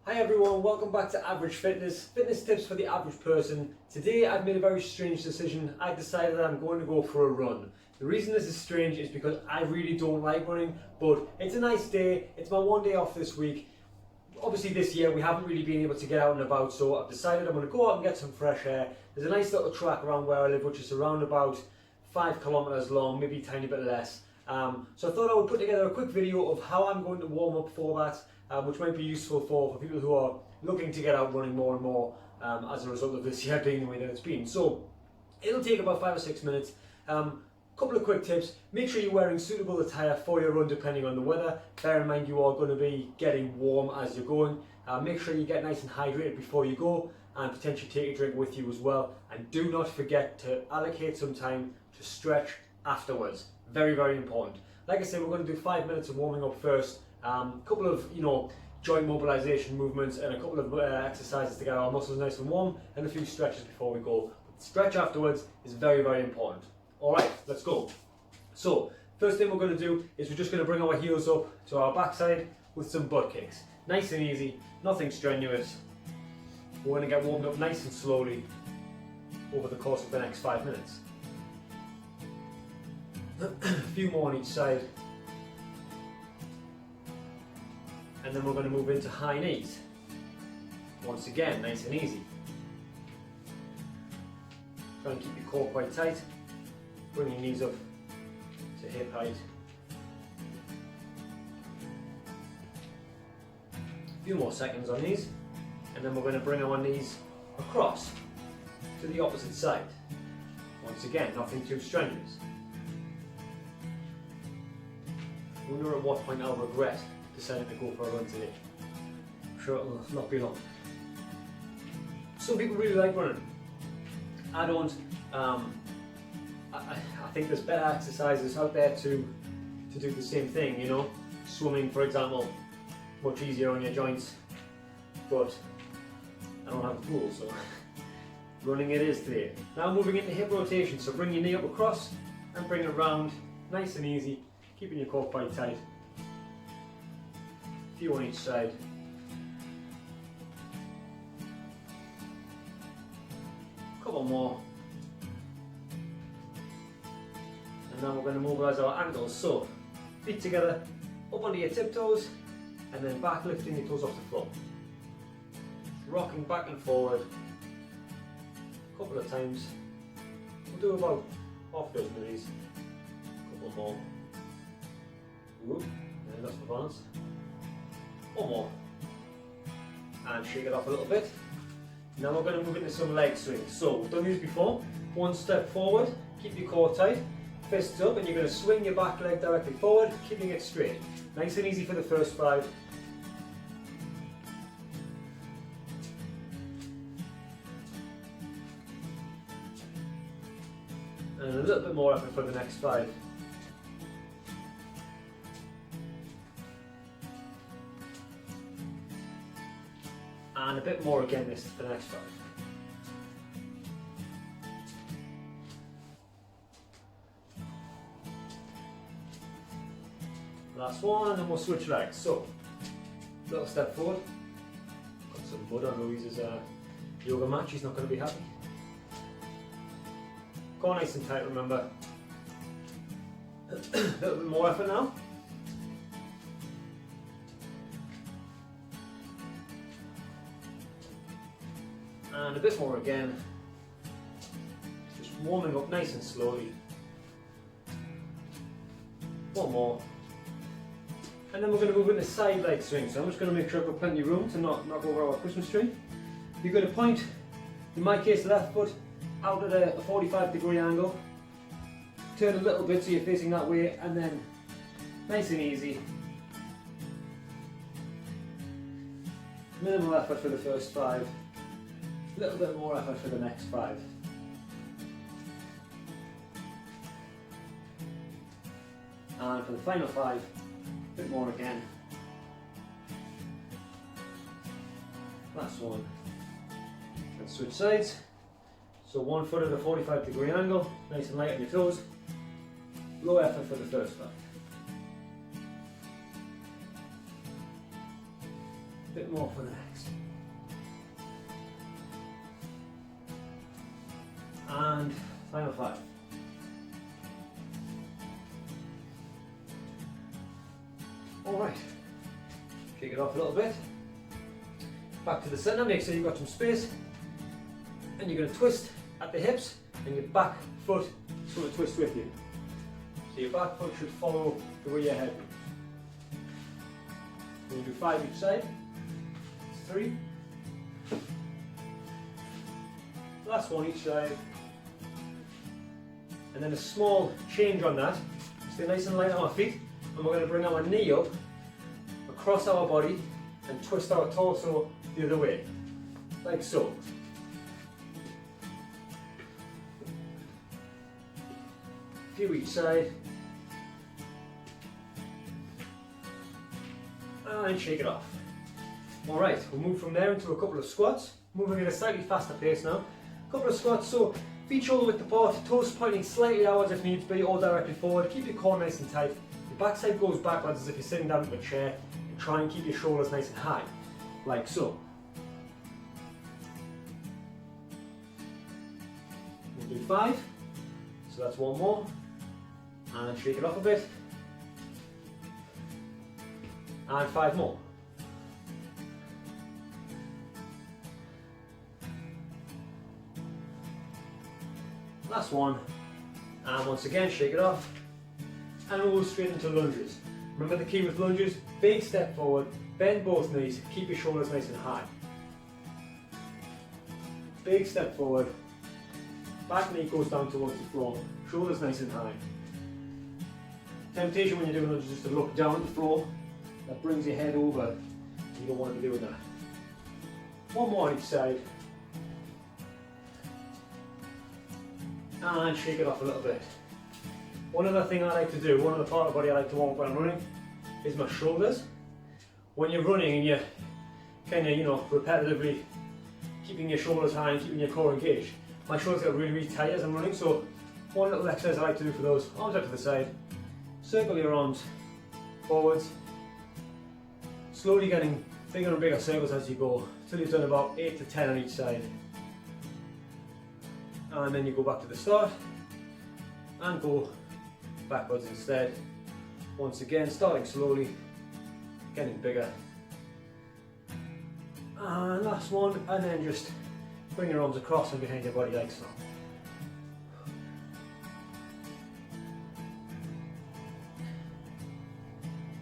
Hi everyone, welcome back to Average Fitness, fitness tips for the average person. Today I've made a very strange decision. I decided that I'm going to go for a run. The reason this is strange is because I really don't like running, but it's a nice day. It's my one day off this week. Obviously this year we haven't really been able to get out and about, so I've decided I'm going to go out and get some fresh air. There's a nice little track around where I live which is around about 5 kilometers long, maybe a tiny bit less. So I thought I would put together a quick video of how I'm going to warm up for that. Which might be useful for people who are looking to get out running more and more as a result of this year being the way that it's been. So it'll take about 5 or 6 minutes. Couple of quick tips: make sure you're wearing suitable attire for your run depending on the weather. Bear in mind you are going to be getting warm as you're going. Make sure you get nice and hydrated before you go, and potentially take a drink with you as well. And do not forget to allocate some time to stretch afterwards. Very, very important. Like I said, we're going to do 5 minutes of warming up first. Couple of joint mobilization movements and a couple of exercises to get our muscles nice and warm, and a few stretches before we go. But stretch afterwards is very, very important. Alright, let's go. So first thing we're going to do is we're just going to bring our heels up to our backside with some butt kicks. Nice and easy, nothing strenuous. We're going to get warmed up nice and slowly over the course of the next 5 minutes. A few more on each side. And then we're going to move into high knees. Once again, nice and easy. Try and keep your core quite tight. Bring your knees up to hip height. A few more seconds on these. And then we're going to bring our knees across to the opposite side. Once again, nothing too strenuous. I wonder at what point I'll regret deciding to go for a run today. I'm sure it'll not be long. Some people really like running. I don't. I think there's better exercises out there to do the same thing, Swimming, for example, much easier on your joints, but I don't have a pool, so running it is today. Now moving into hip rotation, so bring your knee up across and bring it round, nice and easy, keeping your core quite tight. Few on each side. Couple more. And now we're going to mobilise our ankles. So, feet together, up onto your tiptoes, and then back lifting your toes off the floor. Rocking back and forward. A couple of times. We'll do about half a dozen of these. Couple more. Whoop, there, that's my balance. One more, and shake it off a little bit. Now we're going to move into some leg swings. So we've done these before. One step forward, keep your core tight, fists up, and you're going to swing your back leg directly forward, keeping it straight. Nice and easy for the first 5. And a little bit more effort for the next 5. And a bit more again this for the next 5. Last one, and then we'll switch legs. So, little step forward. Got some mud on Louise's yoga mat, she's not going to be happy. Go nice and tight, remember. A little bit more effort now. And a bit more again, just warming up nice and slowly. One more. And then we're going to move into side leg swing. So I'm just going to make sure I've got plenty of room to not knock over our Christmas tree. You're going to point, in my case, the left foot out at a 45-degree angle. Turn a little bit so you're facing that way, and then nice and easy. Minimal effort for the first 5. A little bit more effort for the next 5. And for the final 5, a bit more again. Last one. Let's switch sides. So one foot at a 45-degree angle, nice and light on your toes. Low effort for the first 5. bit more for the next. And final 5. Alright, shake it off a little bit. Back to the centre, make sure you've got some space. And you're going to twist at the hips and your back foot is going to twist with you. So your back foot should follow the way your head moves. We'll do 5 each side. 3. Last one each side. And then a small change on that. Stay nice and light on our feet. And we're going to bring our knee up across our body and twist our torso the other way. Like so. A few each side. And shake it off. Alright, we'll move from there into a couple of squats. Moving at a slightly faster pace now. A couple of squats, so feet shoulder width apart, toes pointing slightly outwards if needs be, or directly forward. Keep your core nice and tight. Your backside goes backwards as if you're sitting down in a chair. And try and keep your shoulders nice and high, like so. We'll do 5. So that's one more. And shake it off a bit. And 5 more. Last one. And once again, shake it off. And we'll go straight into lunges. Remember the key with lunges, big step forward, bend both knees, keep your shoulders nice and high. Big step forward, back knee goes down towards the floor, shoulders nice and high. Temptation when you're doing lunges is to look down at the floor. That brings your head over. You don't want to be doing that. One more on each side. And shake it off a little bit. One other thing I like to do, one other part of the body I like to warm up when I'm running, is my shoulders. When you're running and you're kind of, repetitively keeping your shoulders high and keeping your core engaged, my shoulders get really, really tight as I'm running, so one little exercise I like to do for those, arms up to the side, circle your arms forwards, slowly getting bigger and bigger circles as you go, till you've done about 8 to 10 on each side. And then you go back to the start, and go backwards instead. Once again, starting slowly, getting bigger. And last one, and then just bring your arms across and behind your body like so.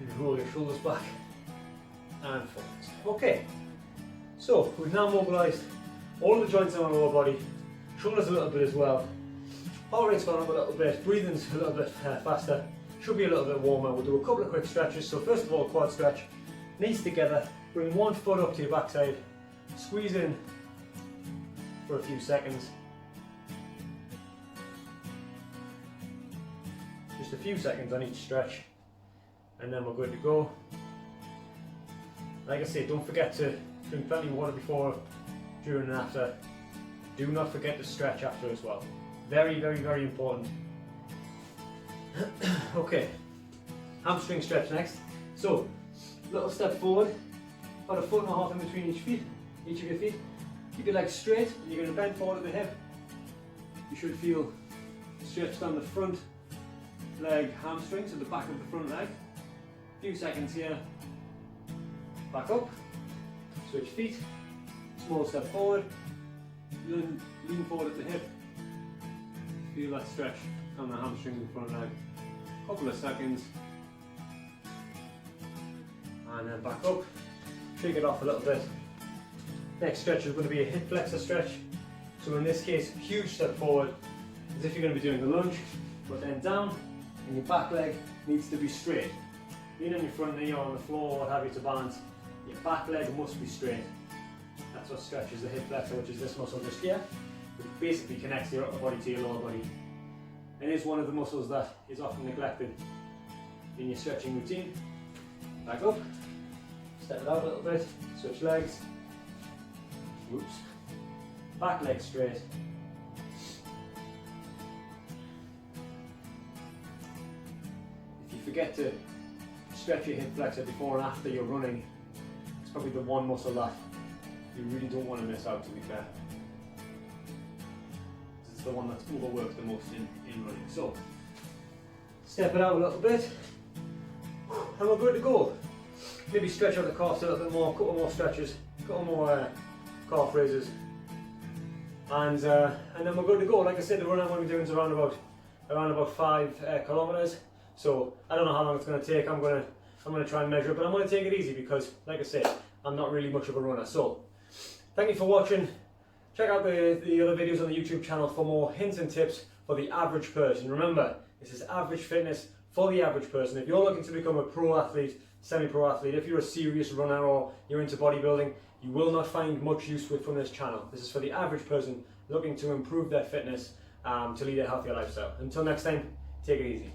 And roll your shoulders back and forwards. Okay, so we've now mobilised all the joints in our lower body, shoulders a little bit as well. Heart rate's gone up a little bit, breathing's a little bit faster, should be a little bit warmer. We'll do a couple of quick stretches. So first of all, quad stretch, knees together, bring one foot up to your backside, squeeze in for a few seconds. Just a few seconds on each stretch, and then we're good to go. Like I say, don't forget to drink plenty of water before, during and after. Do not forget to stretch after as well. Very, very, very important. Okay, hamstring stretch next. So, little step forward, about 1.5 foot in between each of your feet. Keep your legs straight, and you're going to bend forward at the hip. You should feel stretch down the front leg hamstring, so the back of the front leg. A few seconds here. Back up, switch feet, small step forward, lean forward at the hip. Feel that stretch on the hamstring in the front leg. Couple of seconds. And then back up. Shake it off a little bit. Next stretch is going to be a hip flexor stretch. So in this case, huge step forward, as if you're going to be doing a lunge, but then down, and your back leg needs to be straight. Lean on your front knee or on the floor, or what have you, to balance. Your back leg must be straight. That's what stretches the hip flexor, which is this muscle just here, which basically connects your upper body to your lower body. It is one of the muscles that is often neglected in your stretching routine. Back up, step it out a little bit, switch legs. Oops. Back leg straight. If you forget to stretch your hip flexor before and after you're running, It's probably the one muscle that you really don't want to miss out, to be fair. It's the one that's overworked the most in running. So, step it out a little bit, and we're good to go. Maybe stretch out the calves a little bit more, a couple more stretches, a couple more calf raises, and then we're good to go. Like I said, the run I'm going to be doing is around about 5 kilometers. So I don't know how long it's going to take. I'm going to try and measure it, but I'm going to take it easy because, like I said, I'm not really much of a runner. So thank you for watching. Check out the other videos on the YouTube channel for more hints and tips for the average person. Remember, this is average fitness for the average person. If you're looking to become a pro athlete, semi-pro athlete, if you're a serious runner or you're into bodybuilding, you will not find much use from this channel. This is for the average person looking to improve their fitness, to lead a healthier lifestyle. Until next time, take it easy.